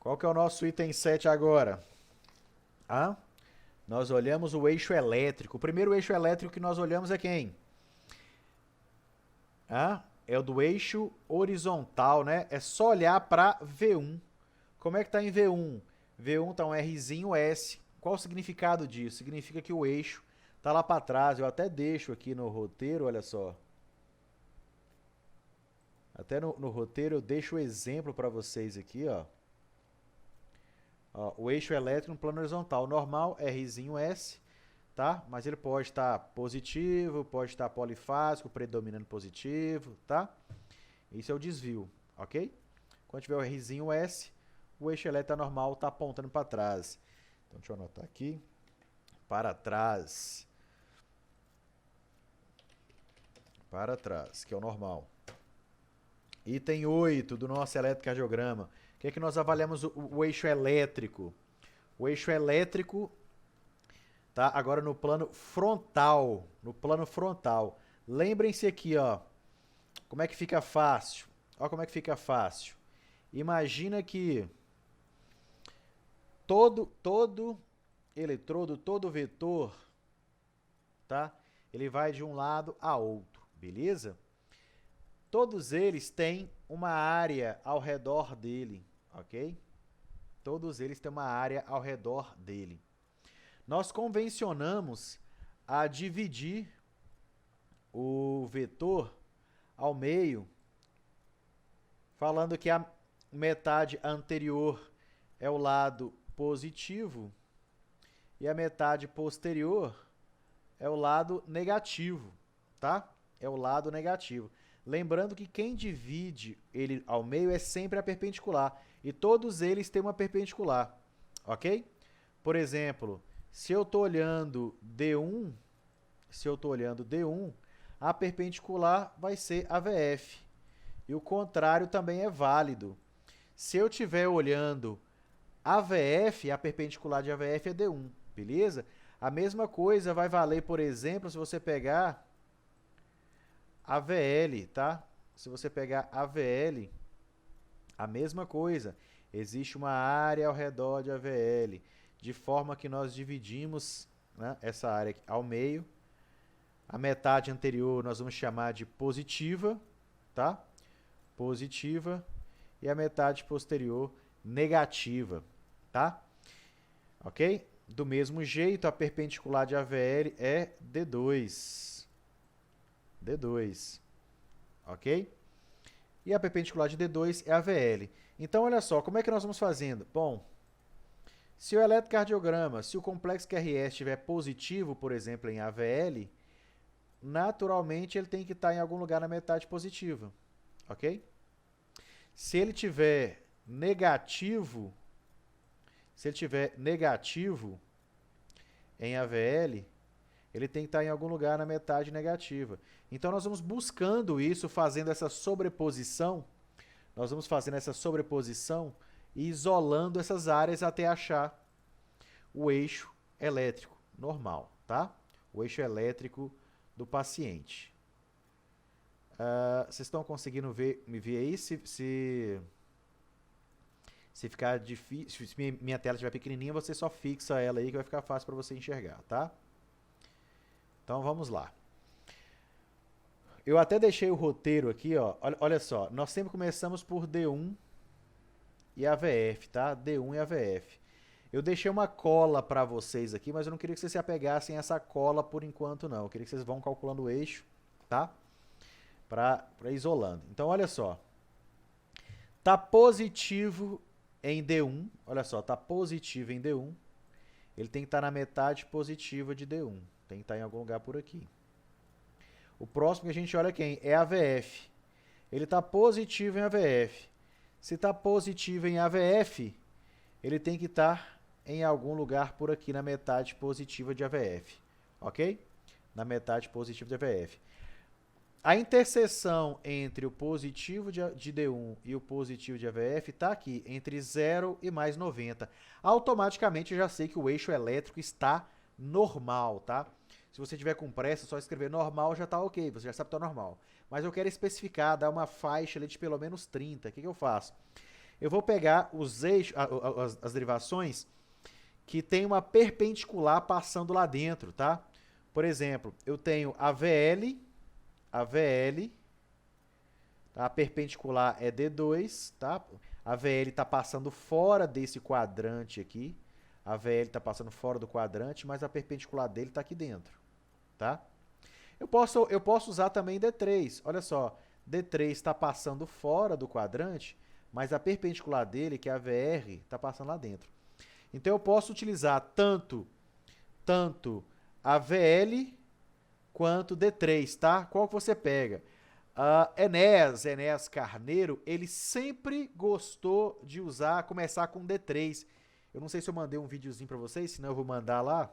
Qual que é o nosso item 7 agora? Ah, nós olhamos o eixo elétrico. O primeiro eixo elétrico que nós olhamos é quem? Ah, é o do eixo horizontal, né? É só olhar para V1. Como é que está em V1? V1 está um Rzinho S. Qual o significado disso? Significa que o eixo está lá para trás. Eu até deixo aqui no roteiro, olha só. Até no roteiro eu deixo o exemplo para vocês aqui, ó. Ó. O eixo elétrico no plano horizontal. Normal, Rzinho S, tá? Mas ele pode estar positivo, pode estar polifásico, predominando positivo, tá? Isso é o desvio, ok? Quando tiver o Rzinho S, o eixo elétrico normal está apontando para trás. Então, deixa eu anotar aqui. Para trás. Para trás, que é o normal. Item 8 do nosso eletrocardiograma. O que é que nós avaliamos o eixo elétrico? O eixo elétrico tá agora no plano frontal. No plano frontal. Lembrem-se aqui, ó. Como é que fica fácil? Ó como é que fica fácil. Imagina que todo eletrodo, todo vetor, tá? Ele vai de um lado a outro, beleza? Todos eles têm uma área ao redor dele, ok? Todos eles têm uma área ao redor dele. Nós convencionamos a dividir o vetor ao meio, falando que a metade anterior é o lado positivo e a metade posterior é o lado negativo, tá? É o lado negativo. Lembrando que quem divide ele ao meio é sempre a perpendicular. E todos eles têm uma perpendicular, ok? Por exemplo, se eu estou olhando D1, a perpendicular vai ser a VF. E o contrário também é válido. Se eu estiver olhando AVF, a perpendicular de AVF é D1, beleza? A mesma coisa vai valer, por exemplo, se você pegar AVL, tá? Se você pegar AVL, a mesma coisa. Existe uma área ao redor de AVL, de forma que nós dividimos, né, essa área aqui ao meio. A metade anterior nós vamos chamar de positiva, tá? Positiva. E a metade posterior negativa, tá? Ok? Do mesmo jeito, a perpendicular de AVL é D2. D2. Ok? E a perpendicular de D2 é a VL. Então, olha só, como é que nós vamos fazendo? Bom, se o eletrocardiograma, se o complexo QRS estiver positivo, por exemplo, em AVL, naturalmente ele tem que estar em algum lugar na metade positiva. Ok? Se ele tiver negativo, em AVL, ele tem que estar em algum lugar na metade negativa. Então, nós vamos buscando isso, fazendo essa sobreposição. Nós vamos fazendo essa sobreposição e isolando essas áreas até achar o eixo elétrico normal, tá? O eixo elétrico do paciente. Vocês estão conseguindo me ver aí? Se ficar difícil, se minha tela estiver pequenininha, você só fixa ela aí que vai ficar fácil para você enxergar, tá? Então, vamos lá. Eu até deixei o roteiro aqui, ó. Olha só, nós sempre começamos por D1 e AVF, tá? D1 e AVF. Eu deixei uma cola para vocês aqui, mas eu não queria que vocês se apegassem a essa cola por enquanto, não. Eu queria que vocês vão calculando o eixo, tá? Para isolando. Então, olha só. Tá positivo em D1. Olha só, tá positivo em D1. Ele tem que estar na metade positiva de D1. Tem que estar em algum lugar por aqui. O próximo que a gente olha é quem? É AVF. Ele está positivo em AVF. Se está positivo em AVF, ele tem que estar em algum lugar por aqui na metade positiva de AVF. Ok? Na metade positiva de AVF. A interseção entre o positivo de D1 e o positivo de AVF está aqui, entre 0 e mais 90. Automaticamente eu já sei que o eixo elétrico está normal, tá? Se você tiver com pressa, só escrever normal já está ok, você já sabe que está normal. Mas eu quero especificar, dar uma faixa ali de pelo menos 30. O que eu faço? eu vou pegar os eixos, as derivações que tem uma perpendicular passando lá dentro, tá? Por exemplo, eu tenho a VL, tá? A perpendicular é D2, tá? A VL está passando fora desse quadrante aqui. A VL está passando fora do quadrante, mas a perpendicular dele está aqui dentro, tá? Eu posso usar também D3. Olha só, D3 está passando fora do quadrante, mas a perpendicular dele, que é a VR, está passando lá dentro. Então, eu posso utilizar tanto a VL quanto D3, tá? Qual que você pega? Enéas Carneiro, ele sempre gostou de começar com D3. Eu não sei se eu mandei um videozinho para vocês, senão eu vou mandar lá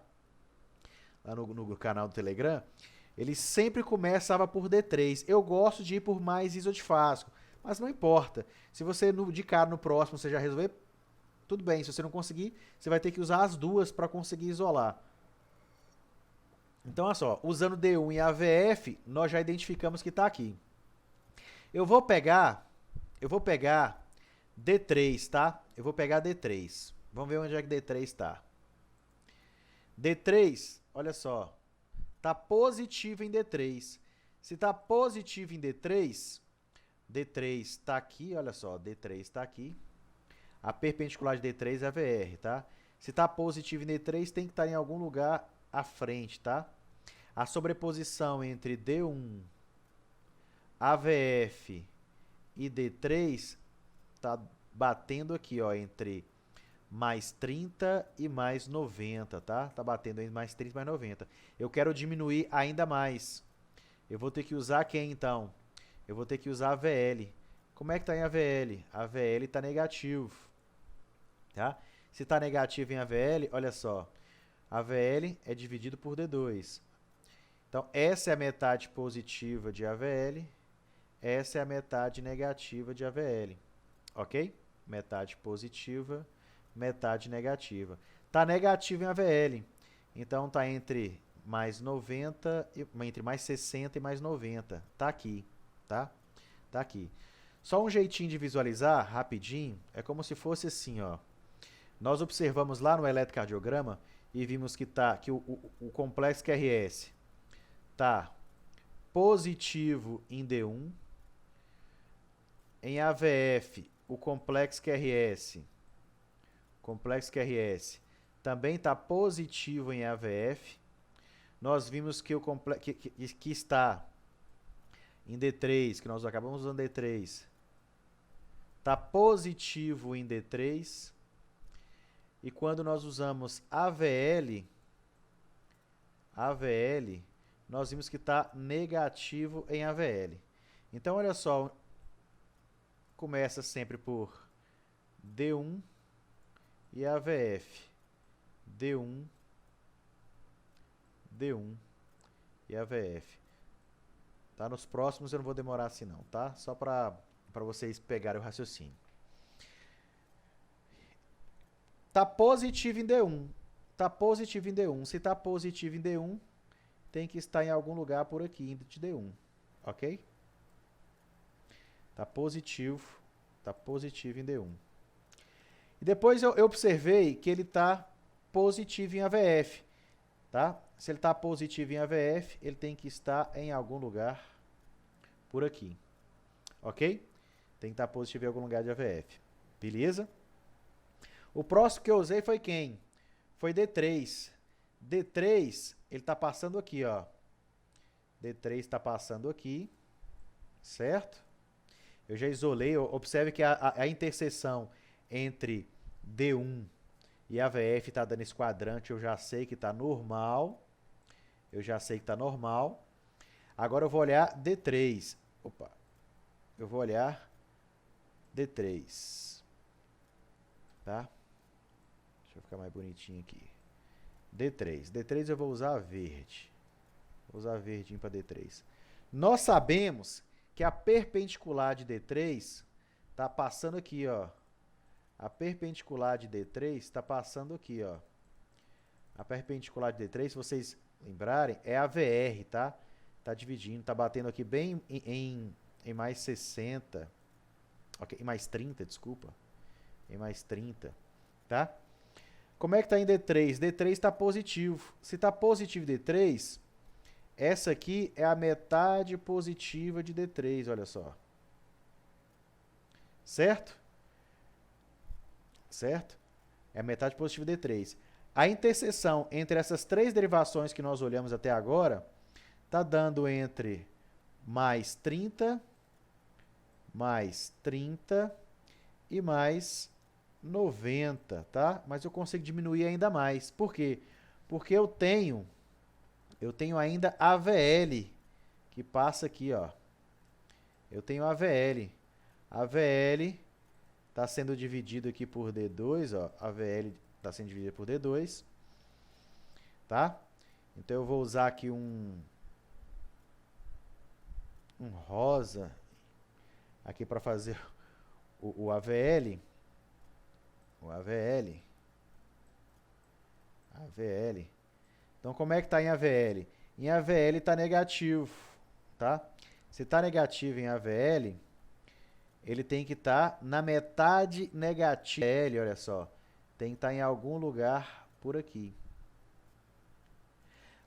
no canal do Telegram. Ele sempre começava por D3. Eu gosto de ir por mais isodifásico, mas não importa. Se você de cara no próximo você já resolver, tudo bem. Se você não conseguir, você vai ter que usar as duas para conseguir isolar. Então, olha só, usando D1 e AVF, nós já identificamos que está aqui. Eu vou pegar D3, tá? Eu vou pegar D3. Vamos ver onde é que D3 está. D3, olha só, está positivo em D3. Se está positivo em D3, D3 está aqui, olha só, D3 está aqui. A perpendicular de D3 é a VR, tá? Se está positivo em D3, tem que estar em algum lugar à frente, tá? A sobreposição entre D1, AVF e D3 está batendo aqui, ó, entre mais 30 e mais 90, tá? Tá batendo entre mais 30 e mais 90. Eu quero diminuir ainda mais. Eu vou ter que usar quem, então? Eu vou ter que usar a VL. Como é que está em AVL? A VL está negativo, tá? Se está negativo em AVL, olha só. AVL é dividido por D2. Então, essa é a metade positiva de AVL. Essa é a metade negativa de AVL. Ok? Metade positiva, metade negativa. Está negativo em AVL. Então, está entre mais 90, entre mais 60 e mais 90. Está aqui, tá? Tá aqui. Só um jeitinho de visualizar, rapidinho, é como se fosse assim, ó. Nós observamos lá no eletrocardiograma e vimos que, o complexo QRS está positivo em D1. Em AVF, o complexo QRS também está positivo em AVF. Nós vimos que, que está em D3, que nós acabamos usando D3, está positivo em D3. E quando nós usamos AVL, nós vimos que está negativo em AVL. Então, olha só, começa sempre por D1 e AVF. D1 e AVF. Tá? Nos próximos eu não vou demorar assim não, tá? Só para vocês pegarem o raciocínio. Tá positivo em D1. Tá positivo em D1. Se tá positivo em D1, tem que estar em algum lugar por aqui de D1. Ok? Tá positivo em D1. E depois eu observei que ele tá positivo em AVF, tá? Se ele tá positivo em AVF, ele tem que estar em algum lugar por aqui. Ok? Tem que estar positivo em algum lugar de AVF. Beleza? O próximo que eu usei foi quem? Foi D3. D3, ele está passando aqui, ó. D3 está passando aqui, certo? Eu já isolei, observe que a interseção entre D1 e AVF está dando esse quadrante, eu já sei que está normal. Agora eu vou olhar D3. Opa. Eu vou olhar D3. Tá? Deixa eu ficar mais bonitinho aqui. D3. D3 eu vou usar verde. Vou usar verdinho para D3. Nós sabemos que a perpendicular de D3 está passando aqui, ó. A perpendicular de D3 está passando aqui, ó. A perpendicular de D3, se vocês lembrarem, é a VR, tá? Tá dividindo, tá batendo aqui bem em mais 60. Ok, em mais 30, desculpa. em mais 30, tá? Como é que está em D3? D3 está positivo. Se está positivo D3, essa aqui é a metade positiva de D3, olha só. Certo? Certo? É a metade positiva de D3. A interseção entre essas três derivações que nós olhamos até agora está dando entre mais 30 e mais 90, tá? Mas eu consigo diminuir ainda mais. Por quê? Porque eu tenho ainda AVL, que passa aqui, ó. Eu tenho AVL. AVL está sendo dividido aqui por D2, ó. AVL está sendo dividido por D2, tá? Então eu vou usar aqui um rosa aqui para fazer o AVL. O AVL. AVL. Então, como é que está em AVL? Em AVL está negativo, tá? Se está negativo em AVL, ele tem que estar na metade negativa. Olha só, tem que estar em algum lugar por aqui.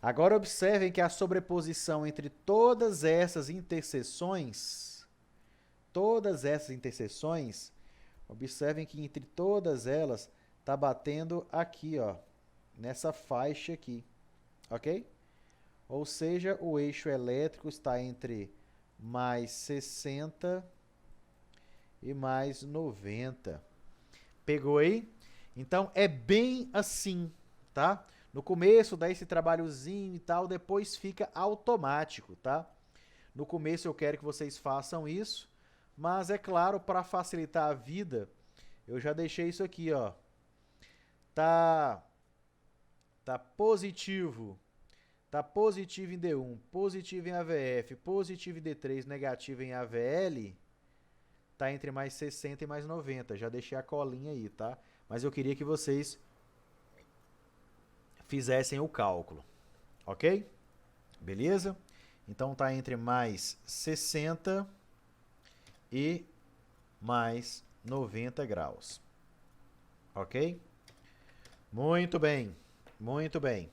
Agora, observem que a sobreposição entre todas essas interseções, observem que entre todas elas está batendo aqui, ó, nessa faixa aqui, ok? Ou seja, o eixo elétrico está entre mais 60 e mais 90. Pegou aí? Então, é bem assim, tá? No começo dá esse trabalhozinho e tal, depois fica automático, tá? No começo eu quero que vocês façam isso, mas é claro, para facilitar a vida, eu já deixei isso aqui, ó. Tá positivo. Tá positivo em D1, positivo em AVF, positivo em D3, negativo em AVL. Tá entre mais 60 e mais 90. Já deixei a colinha aí, tá? Mas eu queria que vocês fizessem o cálculo, ok? Beleza? Então tá entre mais 60 e mais 90 graus, ok? Muito bem, muito bem.